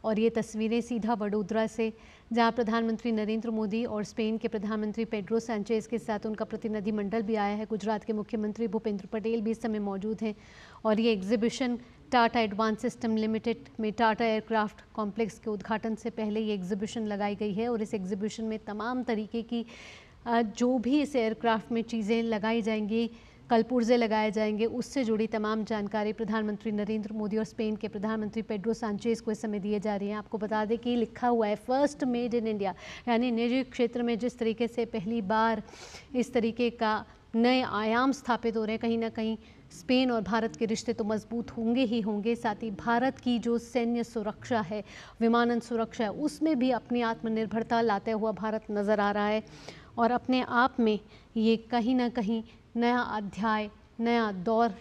और ये तस्वीरें सीधा वडोदरा से, जहां प्रधानमंत्री नरेंद्र मोदी और स्पेन के प्रधानमंत्री पेड्रो सैंचेज के साथ उनका प्रतिनिधिमंडल भी आया है। गुजरात के मुख्यमंत्री भूपेंद्र पटेल भी इस समय मौजूद हैं और ये exhibition Tata advance system limited में टाटा एयरक्राफ्ट कॉम्प्लेक्स के उद्घाटन से पहले ये एग्जीबिशन लगाई गई है और इस एग्जीबिशन में तमाम तरीके की जो भी इस एयरक्राफ्ट में चीज़ें लगाई जाएंगी, कल पुर्जे लगाए जाएंगे, उससे जुड़ी तमाम जानकारी प्रधानमंत्री नरेंद्र मोदी और स्पेन के प्रधानमंत्री पेड्रो सांचेज को इस समय दिए जा रही हैं। आपको बता दें कि लिखा हुआ है फर्स्ट मेड इन इंडिया, यानी निजी क्षेत्र में जिस तरीके से पहली बार इस तरीके का नए आयाम स्थापित हो रहे हैं, कहीं ना कहीं स्पेन और भारत के रिश्ते तो मजबूत होंगे ही होंगे, साथ ही भारत की जो सैन्य सुरक्षा है, विमानन सुरक्षा है, उसमें भी अपनी आत्मनिर्भरता लाते हुआ भारत नज़र आ रहा है और अपने आप में ये कहीं ना कहीं नया अध्याय, नया दौर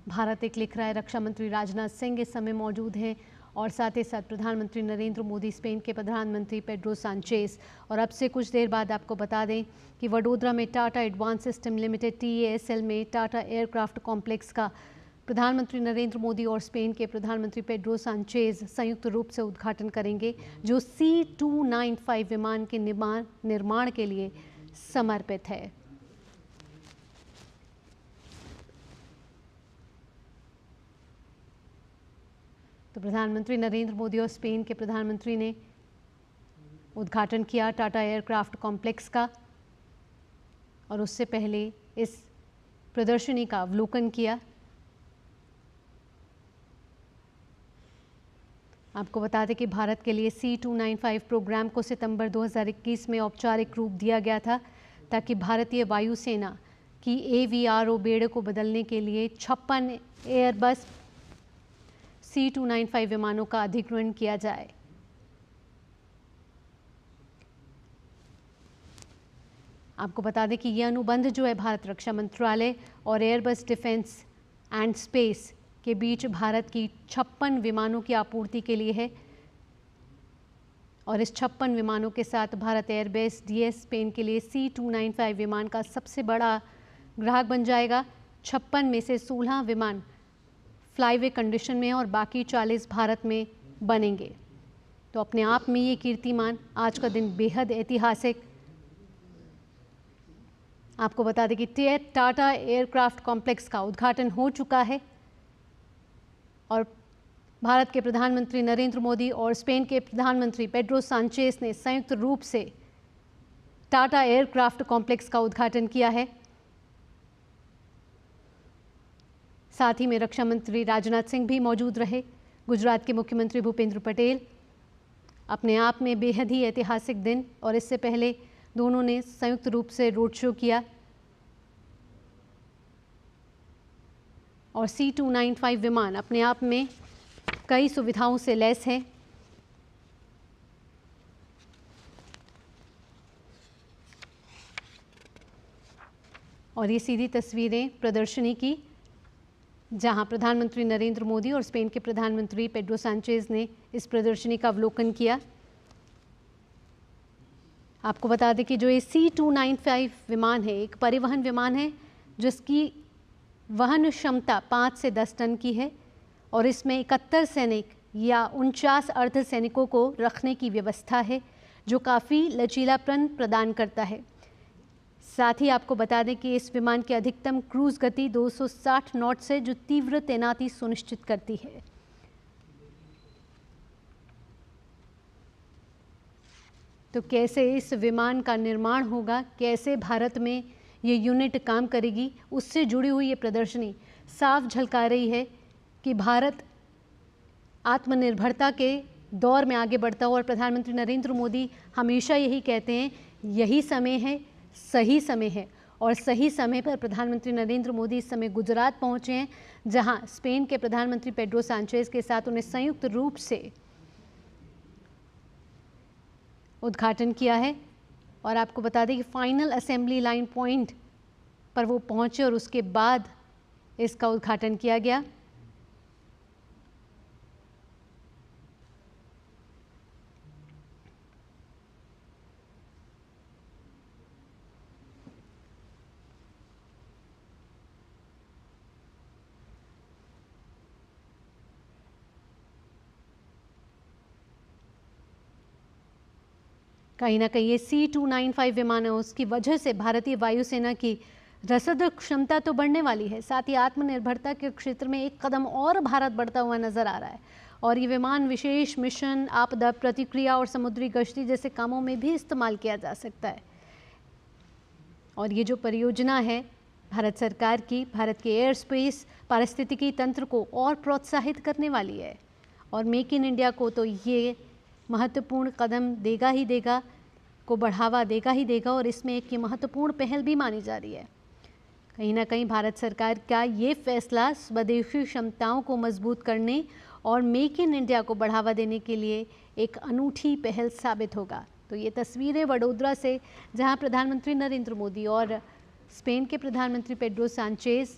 भारत एक लिख रहा है। रक्षा मंत्री राजनाथ सिंह इस समय मौजूद हैं और साथ ही साथ प्रधानमंत्री नरेंद्र मोदी, स्पेन के प्रधानमंत्री पेड्रो सांचेज। और अब से कुछ देर बाद आपको बता दें कि वडोदरा में Tata advance system limited TASL में टाटा एयरक्राफ्ट कॉम्प्लेक्स का प्रधानमंत्री नरेंद्र मोदी और स्पेन के प्रधानमंत्री पेड्रो सांचेज संयुक्त रूप से उद्घाटन करेंगे, जो C295 विमान के निर्माण के लिए समर्पित है। तो प्रधानमंत्री नरेंद्र मोदी और स्पेन के प्रधानमंत्री ने उद्घाटन किया टाटा एयरक्राफ्ट कॉम्प्लेक्स का और उससे पहले इस प्रदर्शनी का अवलोकन किया। आपको बता दें कि भारत के लिए C295 प्रोग्राम को सितंबर 2021 में औपचारिक रूप दिया गया था ताकि भारतीय वायुसेना की AVRO बेड़े को बदलने के लिए 56 एयरबस C295 विमानों का अधिग्रहण किया जाए। आपको बता दें कि यह अनुबंध जो है भारत रक्षा मंत्रालय और एयरबस डिफेंस एंड स्पेस के बीच भारत की 56 विमानों की आपूर्ति के लिए है और इस 56 विमानों के साथ भारत एयरबेस DS स्पेन के लिए C295 विमान का सबसे बड़ा ग्राहक बन जाएगा। 56 में से 16 विमान फ्लाईवे कंडीशन में और बाकी 40 भारत में बनेंगे। तो अपने आप में ये कीर्तिमान, आज का दिन बेहद ऐतिहासिक। आपको बता दें कि टाटा एयरक्राफ्ट कॉम्प्लेक्स का उद्घाटन हो चुका है और भारत के प्रधानमंत्री नरेंद्र मोदी और स्पेन के प्रधानमंत्री पेड्रो सांचेज ने संयुक्त रूप से टाटा एयरक्राफ्ट कॉम्प्लेक्स का उद्घाटन किया है। साथ ही में रक्षा मंत्री राजनाथ सिंह भी मौजूद रहे। गुजरात के मुख्यमंत्री भूपेंद्र पटेल, अपने आप में बेहद ही ऐतिहासिक दिन, और इससे पहले दोनों ने संयुक्त रूप से रोड शो किया और C295 विमान अपने आप में कई सुविधाओं से लैस है। और ये सीधी तस्वीरें प्रदर्शनी की, जहां प्रधानमंत्री नरेंद्र मोदी और स्पेन के प्रधानमंत्री पेड्रो सांचेज ने इस प्रदर्शनी का अवलोकन किया। आपको बता दें कि जो ये C295 विमान है, एक परिवहन विमान है जिसकी वहन क्षमता 5 से 10 टन की है और इसमें 71 सैनिक या 49 अर्ध सैनिकों को रखने की व्यवस्था है, जो काफ़ी लचीलापन प्रदान करता है। साथ ही आपको बता दें कि इस विमान की अधिकतम क्रूज गति 260 नॉट से, जो तीव्र तैनाती सुनिश्चित करती है। तो कैसे इस विमान का निर्माण होगा, कैसे भारत में ये यूनिट काम करेगी, उससे जुड़ी हुई ये प्रदर्शनी साफ झलका रही है कि भारत आत्मनिर्भरता के दौर में आगे बढ़ता हो। और प्रधानमंत्री नरेंद्र मोदी हमेशा यही कहते हैं, यही समय है, सही समय है। और सही समय पर प्रधानमंत्री नरेंद्र मोदी इस समय गुजरात पहुंचे हैं, जहां स्पेन के प्रधानमंत्री पेड्रो सांचेज के साथ उन्हें संयुक्त रूप से उद्घाटन किया है। और आपको बता दें कि फाइनल असेंबली लाइन पॉइंट पर वो पहुंचे और उसके बाद इसका उद्घाटन किया गया। कहीं ना कहीं ये C-295 विमान है, उसकी वजह से भारतीय वायुसेना की रसद क्षमता तो बढ़ने वाली है, साथ ही आत्मनिर्भरता के क्षेत्र में एक कदम और भारत बढ़ता हुआ नजर आ रहा है। और ये विमान विशेष मिशन, आपदा प्रतिक्रिया और समुद्री गश्ती जैसे कामों में भी इस्तेमाल किया जा सकता है। और ये जो परियोजना है भारत सरकार की, भारत के एयर स्पेस पारिस्थितिकी तंत्र को और प्रोत्साहित करने वाली है। और मेक इन इंडिया को तो ये महत्वपूर्ण कदम देगा ही देगा, को बढ़ावा देगा ही देगा, और इसमें एक ये महत्वपूर्ण पहल भी मानी जा रही है। कहीं ना कहीं भारत सरकार का ये फैसला स्वदेशी क्षमताओं को मजबूत करने और मेक इन इंडिया को बढ़ावा देने के लिए एक अनूठी पहल साबित होगा। तो ये तस्वीरें वडोदरा से, जहां प्रधानमंत्री नरेंद्र मोदी और स्पेन के प्रधानमंत्री पेड्रो सांचेज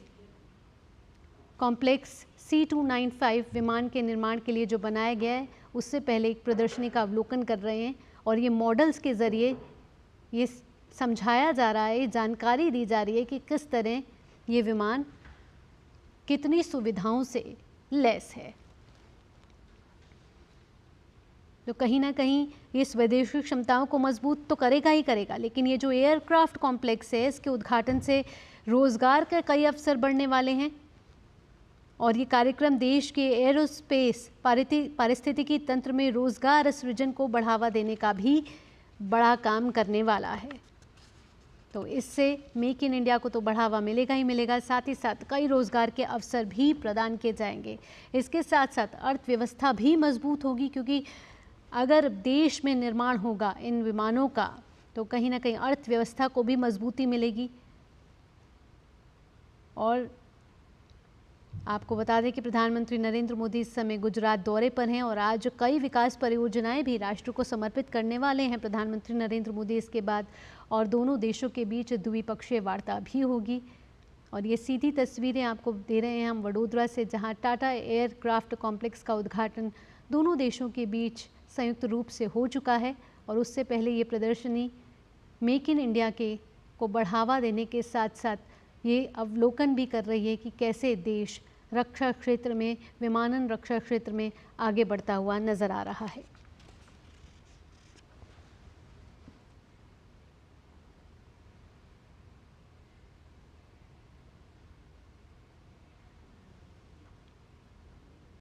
कॉम्प्लेक्स C-295 विमान के निर्माण के लिए जो बनाया गया है उससे पहले एक प्रदर्शनी का अवलोकन कर रहे हैं। और ये मॉडल्स के ज़रिए ये समझाया जा रहा है, जानकारी दी जा रही है कि किस तरह ये विमान कितनी सुविधाओं से लैस है। तो कहीं ना कहीं ये स्वदेशी क्षमताओं को मजबूत तो करेगा ही करेगा, लेकिन ये जो एयरक्राफ्ट कॉम्प्लेक्स है इसके उद्घाटन से रोजगार के कई अवसर बढ़ने वाले हैं। और ये कार्यक्रम देश के एरोस्पेस पारिस्थितिकी तंत्र में रोजगार सृजन को बढ़ावा देने का भी बड़ा काम करने वाला है। तो इससे मेक इन इंडिया को तो बढ़ावा मिलेगा ही मिलेगा, साथ ही साथ कई रोजगार के अवसर भी प्रदान किए जाएंगे। इसके साथ साथ अर्थव्यवस्था भी मजबूत होगी, क्योंकि अगर देश में निर्माण होगा इन विमानों का तो कहीं ना कहीं अर्थव्यवस्था को भी मजबूती मिलेगी। और आपको बता दें कि प्रधानमंत्री नरेंद्र मोदी इस समय गुजरात दौरे पर हैं और आज कई विकास परियोजनाएं भी राष्ट्र को समर्पित करने वाले हैं प्रधानमंत्री नरेंद्र मोदी इसके बाद, और दोनों देशों के बीच द्विपक्षीय वार्ता भी होगी। और ये सीधी तस्वीरें आपको दे रहे हैं हम वडोदरा से, जहां टाटा एयरक्राफ्ट कॉम्प्लेक्स का उद्घाटन दोनों देशों के बीच संयुक्त रूप से हो चुका है। और उससे पहले ये प्रदर्शनी मेक इन इंडिया को बढ़ावा देने के साथ साथ ये अवलोकन भी कर रही है कि कैसे देश रक्षा क्षेत्र में, विमानन रक्षा क्षेत्र में आगे बढ़ता हुआ नजर आ रहा है।